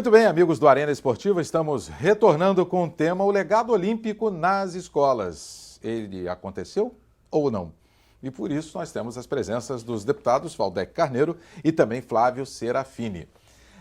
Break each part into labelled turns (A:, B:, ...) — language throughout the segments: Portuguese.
A: Muito bem, amigos do Arena Esportiva, estamos retornando com o tema O Legado Olímpico nas Escolas. Ele aconteceu ou não? E por isso nós temos as presenças dos deputados Valdec Carneiro e também Flávio Serafini.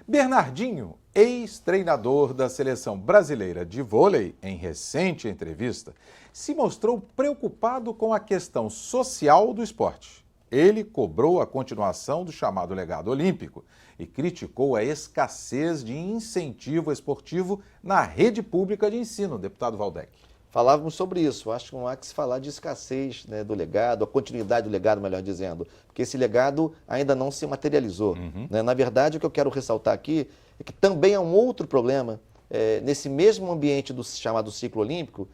A: Bernardinho, ex-treinador da Seleção Brasileira de Vôlei, em recente entrevista, se mostrou preocupado com a questão social do esporte. Ele cobrou a continuação do chamado legado olímpico e criticou a escassez de incentivo esportivo na rede pública de ensino, deputado Valdec.
B: Falávamos sobre isso. Acho que não há que se falar de escassez, né, do legado, a continuidade do legado, melhor dizendo, porque esse legado ainda não se materializou. Né? Na verdade, o que eu quero ressaltar aqui é que também há um outro problema nesse mesmo ambiente do chamado ciclo olímpico,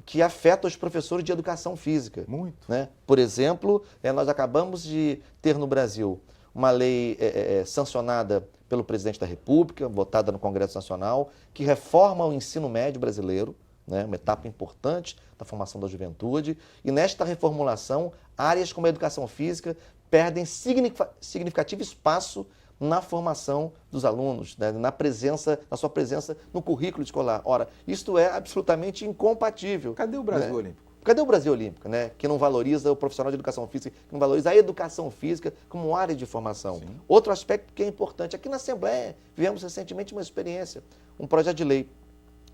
B: que afeta os professores de educação física.
A: Muito.
B: Né? Por exemplo, nós acabamos de ter no Brasil uma lei sancionada pelo presidente da República, votada no Congresso Nacional, que reforma o ensino médio brasileiro, né? Uma etapa importante da formação da juventude. E nesta reformulação, áreas como a educação física perdem significativo espaço na formação dos alunos, né? Na sua presença no currículo escolar. Ora, isto é absolutamente incompatível.
A: Cadê o Brasil Olímpico?
B: Cadê o Brasil Olímpico, né? Que não valoriza o profissional de educação física, que não valoriza a educação física como área de formação.
A: Sim.
B: Outro aspecto que é importante, aqui na Assembleia, vivemos recentemente uma experiência, um projeto de lei,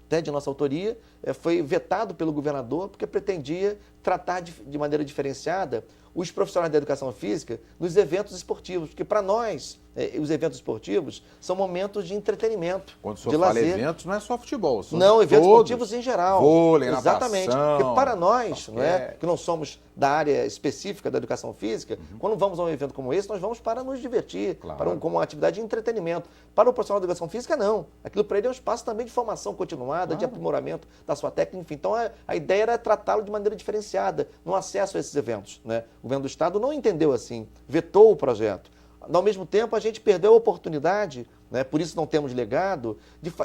B: até de nossa autoria, foi vetado pelo governador porque pretendia tratar de maneira diferenciada os profissionais da educação física nos eventos esportivos, porque para nós, os eventos esportivos são momentos de entretenimento,
A: Quando o senhor
B: de
A: fala
B: lazer.
A: eventos, não é só futebol.
B: Não, eventos
A: todos.
B: esportivos em geral.
A: Vôlei,
B: exatamente.
A: natação,
B: Porque para nós,
A: basquete.
B: que não somos da área específica da educação física, quando vamos a um evento como esse, nós vamos para nos divertir,
A: Claro.
B: como uma atividade de entretenimento. Para o profissional da educação física, não. Aquilo para ele é um espaço também de formação continuada, de aprimoramento da sua técnica, enfim. Então, a ideia era tratá-lo de maneira diferenciada no acesso a esses eventos. Né? O governo do Estado não entendeu assim, vetou o projeto. Ao mesmo tempo, a gente perdeu a oportunidade, né, por isso não temos legado,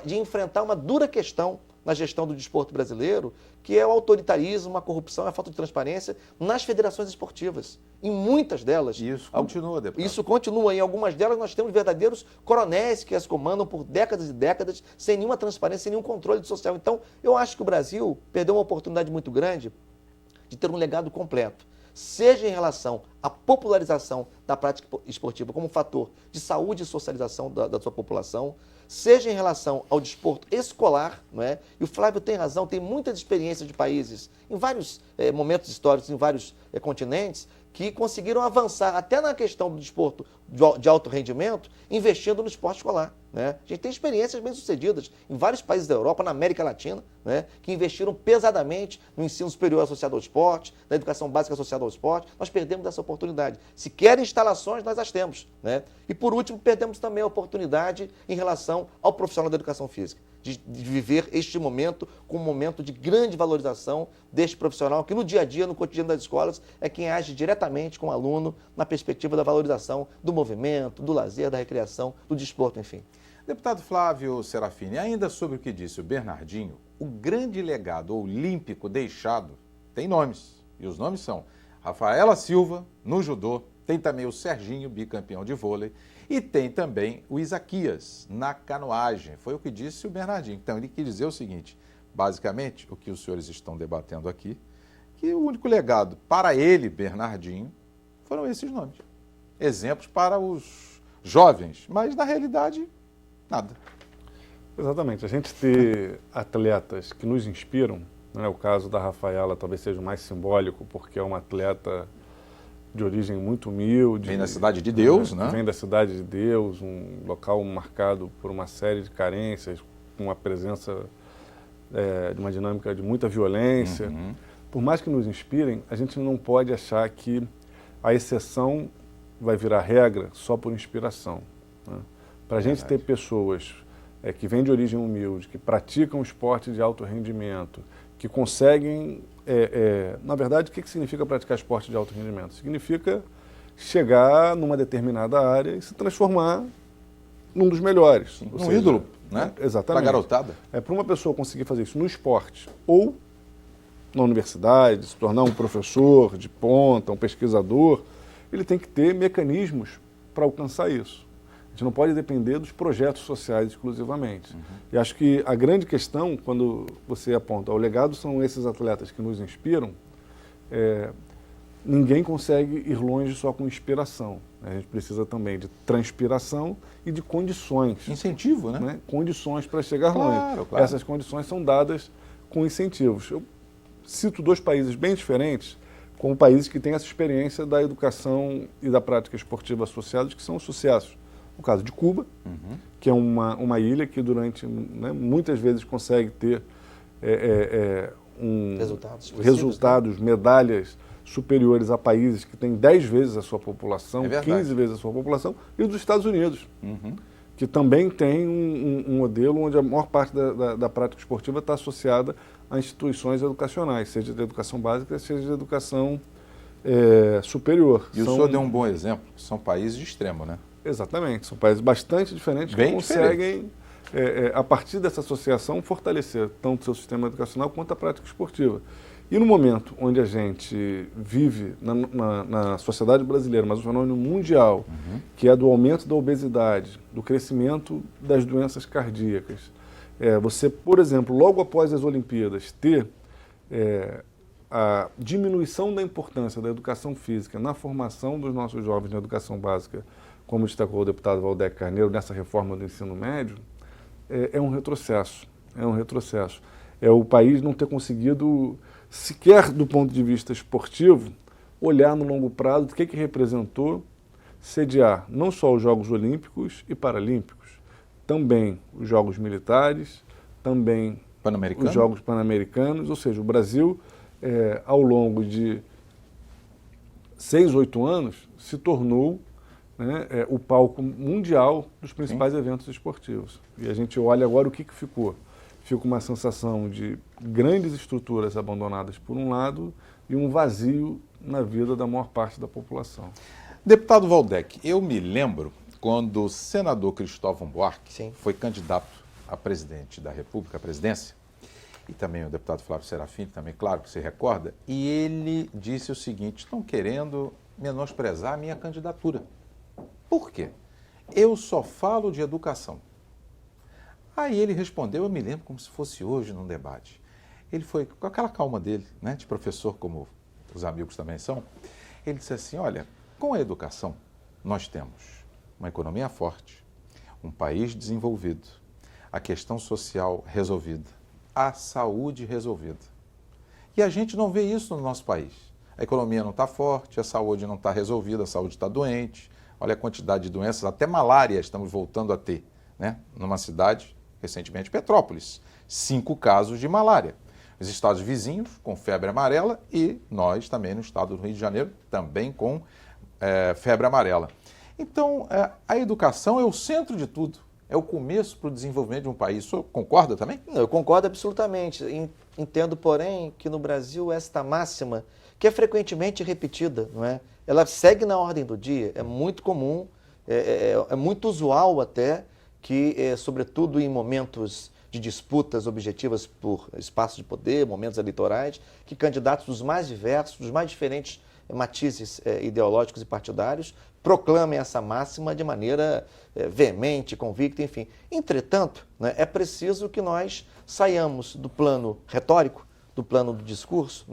B: de enfrentar uma dura questão na gestão do desporto brasileiro, que é o autoritarismo, a corrupção e a falta de transparência nas federações esportivas. Em muitas delas.
A: E isso continua, deputado.
B: Isso continua. Em algumas delas nós temos verdadeiros coronéis que as comandam por décadas e décadas, sem nenhuma transparência, sem nenhum controle social. Então, eu acho que o Brasil perdeu uma oportunidade muito grande de ter um legado completo, seja em relação à popularização da prática esportiva como fator de saúde e socialização da sua população, seja em relação ao desporto escolar, não é? E o Flávio tem razão, tem muitas experiências de países, em vários momentos históricos, em vários continentes, que conseguiram avançar até na questão do desporto de alto rendimento, investindo no esporte escolar. Né? A gente tem experiências bem-sucedidas em vários países da Europa, na América Latina, né? Que investiram pesadamente no ensino superior associado ao esporte, na educação básica associada ao esporte. Nós perdemos essa oportunidade. Se querem instalações, nós as temos. Né? E, por último, perdemos também a oportunidade em relação ao profissional da educação física, de viver este momento como um momento de grande valorização deste profissional, que no dia a dia, no cotidiano das escolas, é quem age diretamente com o aluno na perspectiva da valorização do movimento, do lazer, da recreação, do desporto, enfim.
A: Deputado Flávio Serafini, ainda sobre o que disse o Bernardinho, o grande legado olímpico deixado tem nomes, e os nomes são Rafaela Silva, no judô, tem também o Serginho, bicampeão de vôlei, e tem também o Isaquias, na canoagem. Foi o que disse o Bernardinho. Então, ele quis dizer o seguinte, basicamente, o que os senhores estão debatendo aqui, que o único legado para ele, Bernardinho, foram esses nomes. Exemplos para os jovens, mas, na realidade, nada.
C: Exatamente. A gente ter atletas que nos inspiram, né? O caso da Rafaela talvez seja o mais simbólico, porque é uma atleta de origem muito humilde.
A: Vem da Cidade de Deus, né?
C: Vem da Cidade de Deus, um local marcado por uma série de carências, com uma presença de uma dinâmica de muita violência. Por mais que nos inspirem, a gente não pode achar que a exceção vai virar regra só por inspiração. Né? Para a gente ter pessoas que vêm de origem humilde, que praticam esporte de alto rendimento, que conseguem... na verdade, o que significa praticar esporte de alto rendimento? Significa chegar numa determinada área e se transformar num dos melhores.
A: Um ídolo, né?
C: Exatamente.
A: Para a garotada.
C: Para uma pessoa conseguir fazer isso no esporte ou na universidade, se tornar um professor de ponta, um pesquisador, ele tem que ter mecanismos para alcançar isso. A gente não pode depender dos projetos sociais exclusivamente. E acho que a grande questão, quando você aponta, o legado são esses atletas que nos inspiram, ninguém consegue ir longe só com inspiração. A gente precisa também de transpiração e de condições.
A: Incentivo, né?
C: Condições para chegar longe.
A: Claro.
C: Essas condições são dadas com incentivos. Eu cito 2 países bem diferentes, como países que têm essa experiência da educação e da prática esportiva associados, que são sucessos. O caso de Cuba, que é uma ilha que durante, muitas vezes consegue ter resultados, medalhas modalidades superiores a países que têm 10 vezes a sua população, 15 vezes a sua população, e os Estados Unidos, que também tem um modelo onde a maior parte da prática esportiva está associada a instituições educacionais, seja de educação básica, seja de educação superior.
A: E o senhor deu um bom exemplo, são países de extremo, né?
C: Exatamente, são países bastante diferentes que conseguem, a partir dessa associação, fortalecer tanto o seu sistema educacional quanto a prática esportiva. E no momento onde a gente vive na sociedade brasileira, mas um fenômeno mundial, que é do aumento da obesidade, do crescimento das doenças cardíacas, você, por exemplo, logo após as Olimpíadas, ter a diminuição da importância da educação física na formação dos nossos jovens na educação básica, como destacou o deputado Valdec Carneiro nessa reforma do ensino médio, é um retrocesso. É um retrocesso. É o país não ter conseguido, sequer do ponto de vista esportivo, olhar no longo prazo o que representou sediar não só os Jogos Olímpicos e Paralímpicos, também os Jogos Militares, também os Jogos Pan-Americanos, ou seja, o Brasil, ao longo de 6, 8 anos, se tornou o palco mundial dos principais eventos esportivos. E a gente olha agora o que ficou. Fica uma sensação de grandes estruturas abandonadas por um lado e um vazio na vida da maior parte da população.
A: Deputado Valdec, eu me lembro quando o senador Cristóvão Buarque foi candidato a presidente da República, à presidência, e também o deputado Flávio Serafim, também, claro que se recorda, e ele disse o seguinte: estão querendo menosprezar a minha candidatura. Por quê? Eu só falo de educação. Aí ele respondeu, eu me lembro como se fosse hoje num debate. Ele foi com aquela calma dele, de professor, como os amigos também são. Ele disse assim, olha, com a educação nós temos uma economia forte, um país desenvolvido, a questão social resolvida, a saúde resolvida. E a gente não vê isso no nosso país. A economia não está forte, a saúde não está resolvida, a saúde está doente. Olha a quantidade de doenças, até malária estamos voltando a ter, numa cidade, recentemente Petrópolis, 5 casos de malária. Os estados vizinhos com febre amarela e nós também no estado do Rio de Janeiro, também com febre amarela. Então, a educação é o centro de tudo, é o começo para o desenvolvimento de um país. O senhor concorda também?
B: Não, eu concordo absolutamente. Entendo, porém, que no Brasil esta máxima, que é frequentemente repetida, não é? Ela segue na ordem do dia, é muito comum, é muito usual até que, sobretudo em momentos de disputas objetivas por espaços de poder, momentos eleitorais, que candidatos dos mais diversos, dos mais diferentes matizes ideológicos e partidários proclamem essa máxima de maneira veemente, convicta, enfim. Entretanto, é preciso que nós saiamos do plano retórico, do plano do discurso,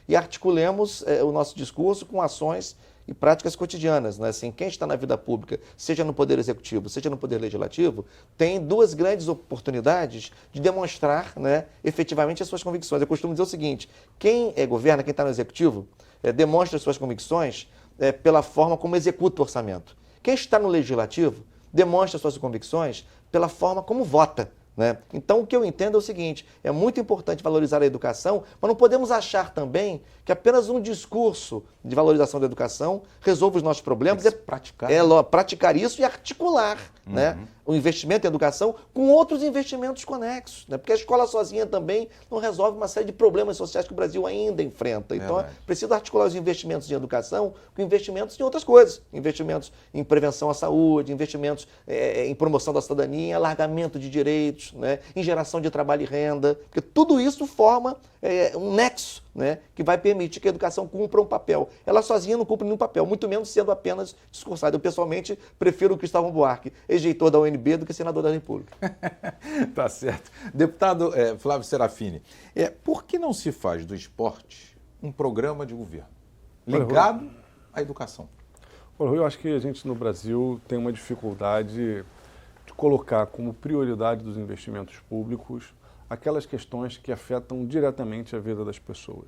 B: e articulemos o nosso discurso com ações e práticas cotidianas. Assim, quem está na vida pública, seja no Poder Executivo, seja no Poder Legislativo, tem 2 grandes oportunidades de demonstrar efetivamente as suas convicções. Eu costumo dizer o seguinte, quem governa, quem está no Executivo, demonstra as suas convicções pela forma como executa o orçamento. Quem está no Legislativo demonstra as suas convicções pela forma como vota. Então, o que eu entendo é o seguinte, é muito importante valorizar a educação, mas não podemos achar também que apenas um discurso de valorização da educação resolve os nossos problemas. Praticar isso e articular o investimento em educação com outros investimentos conexos. Porque a escola sozinha também não resolve uma série de problemas sociais que o Brasil ainda enfrenta. Então, é preciso articular os investimentos em educação com investimentos em outras coisas. Investimentos em prevenção à saúde, investimentos em promoção da cidadania, alargamento de direitos, empregos, né, em geração de trabalho e renda, porque tudo isso forma um nexo, né, que vai permitir que a educação cumpra um papel. Ela sozinha não cumpre nenhum papel, muito menos sendo apenas discursada. Eu, pessoalmente, prefiro o Cristóvão Buarque, ex-reitor da UNB, do que senador da República.
A: Tá certo. Deputado Flávio Serafini, por que não se faz do esporte um programa de governo ligado à educação?
C: Olha, eu acho que a gente no Brasil tem uma dificuldade de colocar como prioridade dos investimentos públicos aquelas questões que afetam diretamente a vida das pessoas.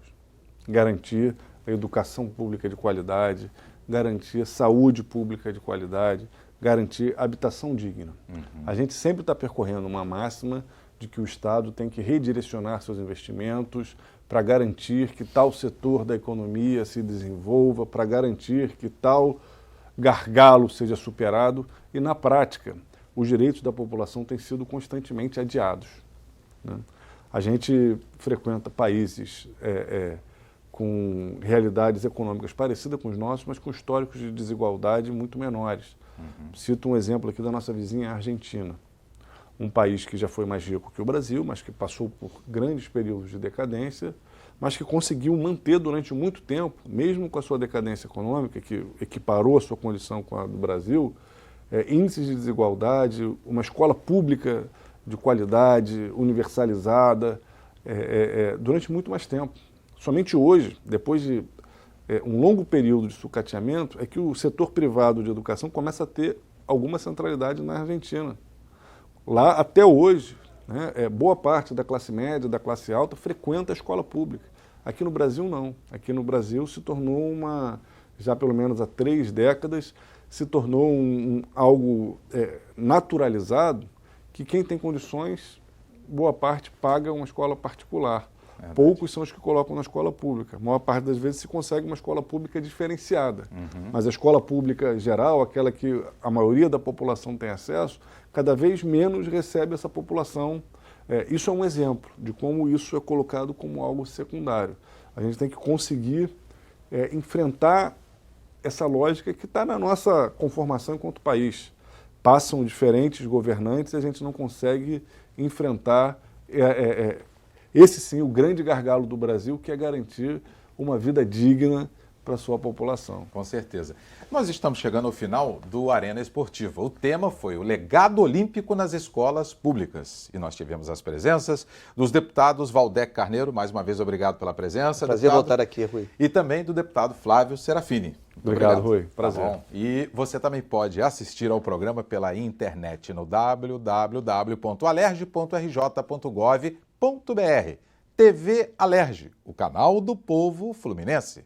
C: Garantir a educação pública de qualidade, garantir saúde pública de qualidade, garantir habitação digna. A gente sempre está percorrendo uma máxima de que o Estado tem que redirecionar seus investimentos para garantir que tal setor da economia se desenvolva, para garantir que tal gargalo seja superado e, na prática, os direitos da população têm sido constantemente adiados, né? A gente frequenta países com realidades econômicas parecidas com os nossos, mas com históricos de desigualdade muito menores. Cito um exemplo aqui da nossa vizinha Argentina, um país que já foi mais rico que o Brasil, mas que passou por grandes períodos de decadência, mas que conseguiu manter durante muito tempo, mesmo com a sua decadência econômica, que equiparou a sua condição com a do Brasil, índices de desigualdade, uma escola pública de qualidade, universalizada, durante muito mais tempo. Somente hoje, depois de um longo período de sucateamento, é que o setor privado de educação começa a ter alguma centralidade na Argentina. Lá, até hoje, né, boa parte da classe média, da classe alta, frequenta a escola pública. Aqui no Brasil, não. Aqui no Brasil se tornou já pelo menos há 3 décadas, se tornou algo naturalizado, que quem tem condições, boa parte paga uma escola particular. Poucos são os que colocam na escola pública. A maior parte das vezes se consegue uma escola pública diferenciada. Mas a escola pública geral, aquela que a maioria da população tem acesso, cada vez menos recebe essa população. Isso é um exemplo de como isso é colocado como algo secundário. A gente tem que conseguir enfrentar essa lógica que está na nossa conformação enquanto país. Passam diferentes governantes e a gente não consegue enfrentar esse sim, o grande gargalo do Brasil, que é garantir uma vida digna para a sua população.
A: Com certeza. Nós estamos chegando ao final do Arena Esportiva. O tema foi o legado olímpico nas escolas públicas. E nós tivemos as presenças dos deputados Valdec Carneiro, mais uma vez obrigado pela presença.
B: Prazer voltar aqui, Rui.
A: E também do deputado Flávio Serafini.
C: Obrigado, Rui. Prazer.
A: Tá bom. E você também pode assistir ao programa pela internet no www.alerj.rj.gov.br. TV Alerj, o canal do povo fluminense.